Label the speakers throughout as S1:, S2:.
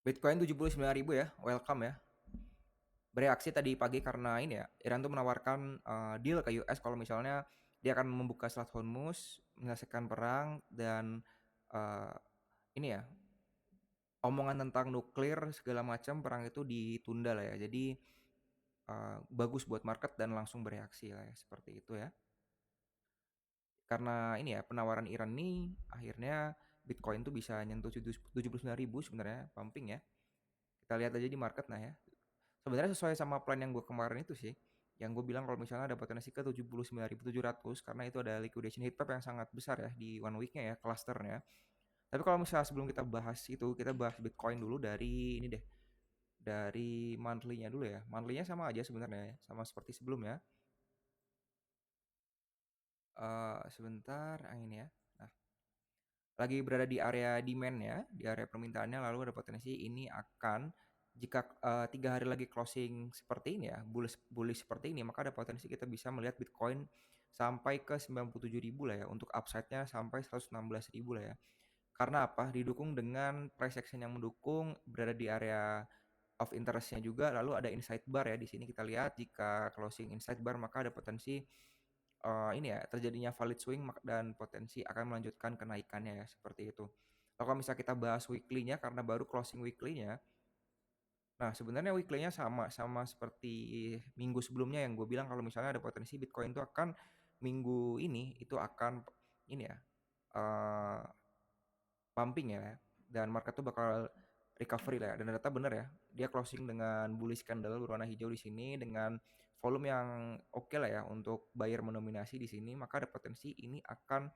S1: Bitcoin 79.000 ya, welcome ya. Bereaksi tadi pagi karena ini ya, Iran tuh menawarkan deal ke US kalau misalnya dia akan membuka Selat Hormuz, menyelesaikan perang dan uh, ini ya, omongan tentang nuklir segala macam perang itu ditunda lah ya. Jadi bagus buat market dan langsung bereaksi lah ya, seperti itu ya. Karena ini ya, penawaran Iran nih akhirnya Bitcoin tuh bisa nyentuh 79.000 sebenarnya pumping ya. Kita lihat aja di market nah ya. Sebenarnya sesuai sama plan yang gue kemarin itu sih. Yang gue bilang kalau misalnya ada potensi ke 79.700 karena itu ada liquidation heat map yang sangat besar ya di one weeknya ya, clusternya. Tapi kalau misalnya sebelum kita bahas itu, kita bahas Bitcoin dulu dari ini deh. Dari monthly-nya dulu ya. Monthly-nya sama aja sebenarnya ya, sama seperti sebelumnya. Sebentar, yang ini ya. Nah, lagi berada di area demand-nya, di area permintaannya, lalu ada potensi ini akan jika 3 hari lagi closing seperti ini ya, bullish, bullish seperti ini, maka ada potensi kita bisa melihat Bitcoin sampai ke 97.000 lah ya, untuk upside-nya sampai 116.000 lah ya. Karena apa? Didukung dengan price action yang mendukung, berada di area of interest-nya juga, lalu ada inside bar ya. Di sini kita lihat jika closing inside bar maka ada potensi ini ya, terjadinya valid swing dan potensi akan melanjutkan kenaikannya ya, seperti itu. Kalau misalnya kita bahas weekly-nya karena baru closing weekly-nya. Nah, sebenarnya weekly-nya sama seperti minggu sebelumnya yang gue bilang kalau misalnya ada potensi Bitcoin itu akan minggu ini itu akan ini ya, eh, pumping ya, dan market tuh bakal recovery lah ya. Dan ternyata bener ya, dia closing dengan bullish candle berwarna hijau di sini dengan volume yang oke lah ya untuk buyer mendominasi di sini, maka ada potensi ini akan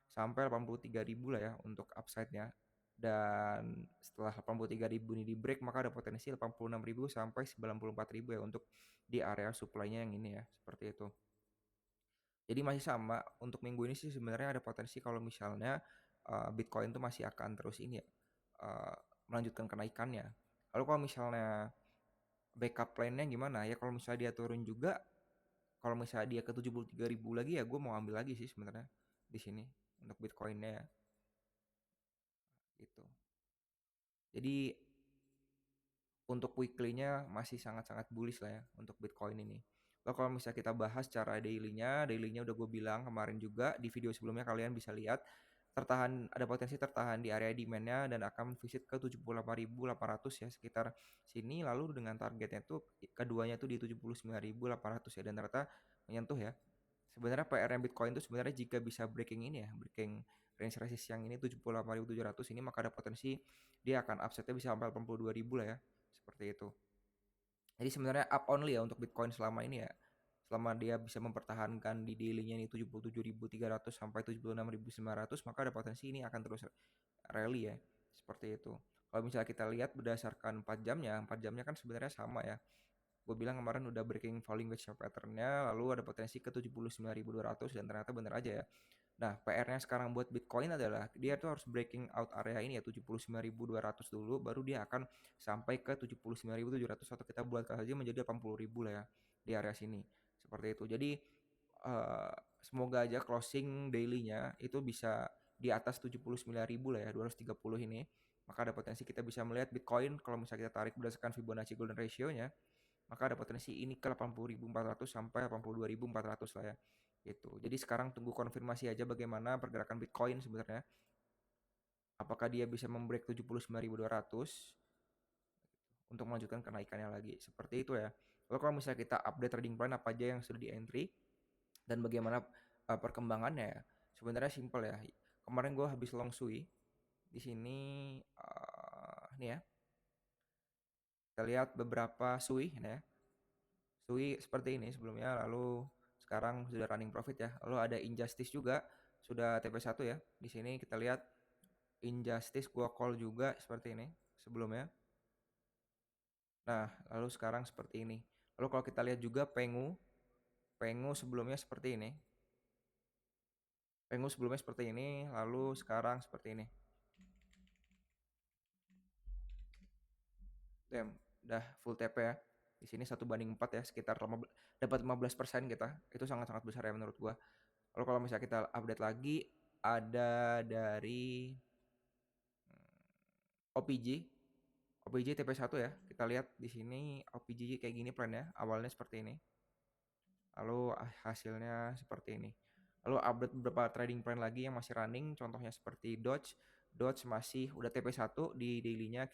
S1: sampai 83.000 lah ya untuk upside-nya. Dan setelah 83.000 ini di break maka ada potensi 86.000 sampai 94.000 ya untuk di area supply-nya yang ini ya, seperti itu. Jadi masih sama, untuk minggu ini sih sebenarnya ada potensi kalau misalnya Bitcoin tuh masih akan terus ini ya, melanjutkan kenaikannya. Lalu kalau misalnya backup plan-nya gimana? Ya kalau misalnya dia turun juga, kalau misalnya dia ke 73.000 lagi ya gue mau ambil lagi sih sebenarnya di sini untuk Bitcoin-nya ya, gitu. Jadi untuk weekly-nya masih sangat-sangat bullish lah ya untuk Bitcoin ini. Lalu kalau misalnya kita bahas cara daily-nya udah gue bilang kemarin juga di video sebelumnya, kalian bisa lihat ada potensi tertahan di area demand-nya dan akan visit ke 78.800 ya, sekitar sini, lalu dengan targetnya tuh keduanya tuh di 79.800 ya, dan ternyata menyentuh ya. Sebenarnya PR Bitcoin itu sebenarnya jika bisa breaking ini ya, breaking range resist yang ini 78.700 ini, maka ada potensi dia akan upside-nya bisa sampai 82.000 lah ya, seperti itu. Jadi sebenarnya up only ya untuk Bitcoin selama ini ya. Selama dia bisa mempertahankan di daily-nya ini 77.300 sampai 76.900, maka ada potensi ini akan terus rally ya. Seperti itu. Kalau misalnya kita lihat berdasarkan 4 jamnya, 4 jamnya kan sebenarnya sama ya. Gue bilang kemarin udah breaking falling wedge pattern-nya, lalu ada potensi ke 79.200 dan ternyata bener aja ya. Nah, PR-nya sekarang buat Bitcoin adalah dia tuh harus breaking out area ini ya 79.200 dulu, baru dia akan sampai ke 79.700 atau kita bulatkan saja menjadi 80.000 lah ya di area sini. Seperti itu. Jadi semoga aja closing daily-nya itu bisa di atas 79.000 lah ya, 230 ini. Maka ada potensi kita bisa melihat Bitcoin kalau misalnya kita tarik berdasarkan Fibonacci Golden Ratio-nya, maka ada potensi ini ke 80.400 sampai 82.400 lah ya. Gitu. Jadi sekarang tunggu konfirmasi aja bagaimana pergerakan Bitcoin sebenarnya. Apakah dia bisa membreak 79.200 untuk melanjutkan kenaikannya lagi. Seperti itu ya. Lalu kalau misalnya kita update trading plan apa aja yang sudah di entry dan bagaimana perkembangannya ya. Sebenarnya simple ya. Kemarin gue habis long sui. Di sini nih ya. Kita lihat beberapa sui ya. Sui seperti ini sebelumnya, lalu sekarang sudah running profit ya. Lalu ada Injustice juga, sudah TP1 ya. Di sini kita lihat Injustice gua call juga seperti ini sebelumnya. Nah, lalu sekarang seperti ini. Lalu kalau kita lihat juga Pengu, Pengu sebelumnya seperti ini. Pengu sebelumnya seperti ini, lalu sekarang seperti ini. Damn, udah full TP ya. Di sini 1/4 ya, sekitar dapat 15% kita. Itu sangat-sangat besar ya menurut gua. Lalu kalau misalnya kita update lagi, ada dari OPG. OPJ TP1 ya. Kita lihat di sini OPJ kayak gini plannya. Awalnya seperti ini. Lalu hasilnya seperti ini. Lalu update beberapa trading plan lagi yang masih running, contohnya seperti Dodge. Dodge masih udah TP1 di daily-nya.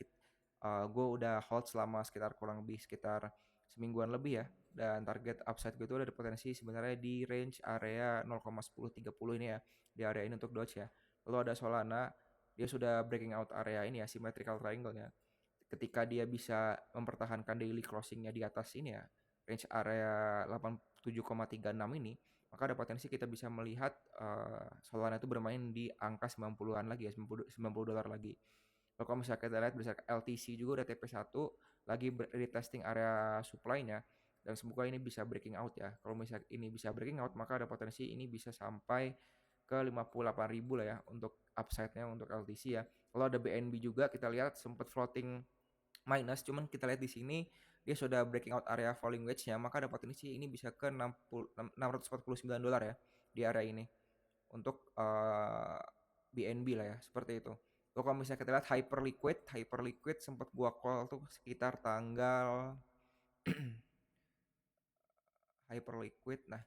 S1: Gue udah hold selama sekitar kurang lebih sekitar semingguan lebih ya. Dan target upside gue itu ada potensi sebenarnya di range area 0,1030 ini ya. Di area ini untuk Dodge ya. Lalu ada Solana, dia sudah breaking out area ini ya, symmetrical triangle-nya. Ketika dia bisa mempertahankan daily closing-nya di atas ini ya, range area 87,36 ini, maka ada potensi kita bisa melihat Solana itu bermain di angka 90-an lagi ya, 90 dolar lagi. Lalu kalau misalnya kita lihat berdasarkan LTC juga udah TP1 lagi retesting area supply-nya, dan semoga ini bisa breaking out ya. Kalau misalnya ini bisa breaking out, maka ada potensi ini bisa sampai ke 58.000 lah ya untuk upside-nya untuk LTC ya. Kalau ada BNB juga kita lihat sempat floating minus, cuman kita lihat di sini dia sudah breaking out area falling wedge-nya, maka ada potensi ini bisa ke 649 dolar ya di area ini untuk BNB lah ya, seperti itu. Lo kalau misalnya kita lihat hyper liquid sempat gua call tuh sekitar tanggal hyper liquid, nah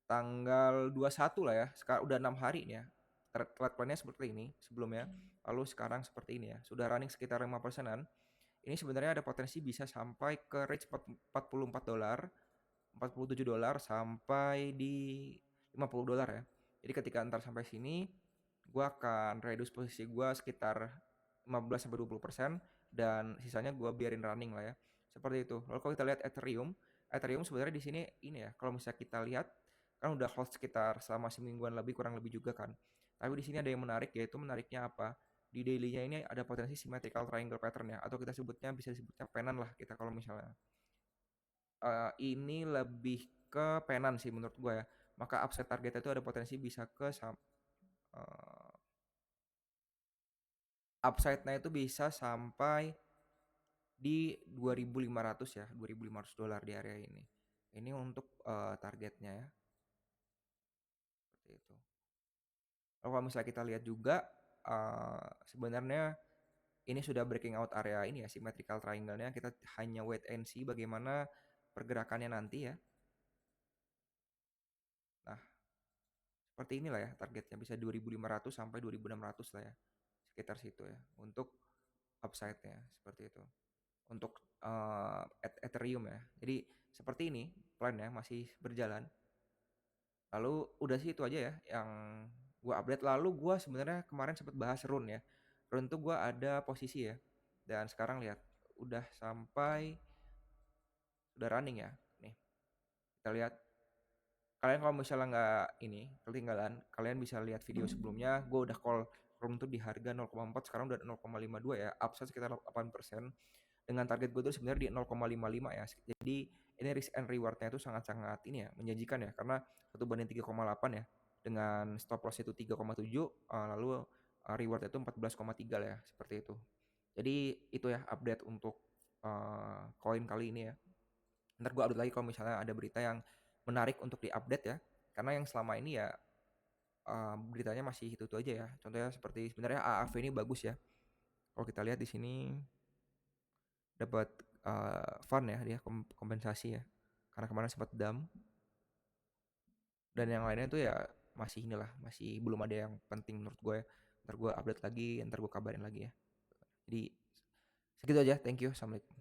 S1: tanggal 21 lah ya, sekarang udah 6 hari nih ya. Trade plan-nya seperti ini sebelumnya, lalu sekarang seperti ini ya, sudah running sekitar 5%-an. Ini sebenarnya ada potensi bisa sampai ke range 44 dolar, 47 dolar sampai di 50 dolar ya. Jadi ketika antar sampai sini, gue akan reduce posisi gue sekitar 15 sampai 20% dan sisanya gue biarin running lah ya. Seperti itu. Lalu kalau kita lihat Ethereum, Ethereum sebenarnya di sini ini ya, kalau misalnya kita lihat kan udah hold sekitar selama semingguan lebih kurang lebih juga kan. Tapi di sini ada yang menarik, yaitu menariknya apa? Di daily-nya ini ada potensi symmetrical triangle pattern ya, atau kita sebutnya bisa disebutnya penan lah kita kalau misalnya. Ini lebih ke penan sih menurut gue ya. Maka upside targetnya itu ada potensi bisa ke upside-nya itu bisa sampai di 2.500 ya, 2.500 dolar di area ini. Ini untuk targetnya ya, seperti itu. Kalau misalnya kita lihat juga sebenarnya ini sudah breaking out area ini ya, symmetrical triangle-nya. Kita hanya wait and see bagaimana pergerakannya nanti ya. Nah, seperti inilah ya targetnya, bisa 2.500 sampai 2.600 lah ya. Sekitar situ ya untuk upside-nya seperti itu. Untuk Ethereum ya. Jadi seperti ini plan-nya masih berjalan. Lalu udah sih itu aja ya yang gua update. Lalu gua sebenarnya kemarin sempat bahas Rune ya. Rune tuh gua ada posisi ya. Dan sekarang lihat udah sampai udah running ya. Nih, kita lihat. Kalian kalau misalnya nggak ini ketinggalan, kalian bisa lihat video sebelumnya. Gue udah call Rune tuh di harga 0,4, sekarang udah 0,52 ya. Upside sekitar 8%. Dengan target gue tuh sebenarnya di 0,55 ya. Jadi ini risk and rewardnya itu sangat-sangat ini ya, menjanjikan ya, karena 1 banding 3,8 ya, dengan stop loss itu 3,7, lalu reward itu 14,3 lah ya, seperti itu. Jadi itu ya update untuk koin kali ini ya. Ntar gue update lagi kalau misalnya ada berita yang menarik untuk diupdate ya, karena yang selama ini ya beritanya masih itu aja ya. Contohnya seperti sebenarnya AAV ini bagus ya. Kalau kita lihat di sini dapat fund ya, dia kompensasi ya, karena kemarin sempat dam, dan yang lainnya tuh ya masih inilah, masih belum ada yang penting menurut gue ya. Ntar gue update lagi, ntar gue kabarin lagi ya. Jadi segitu aja, thank you, assalamualaikum.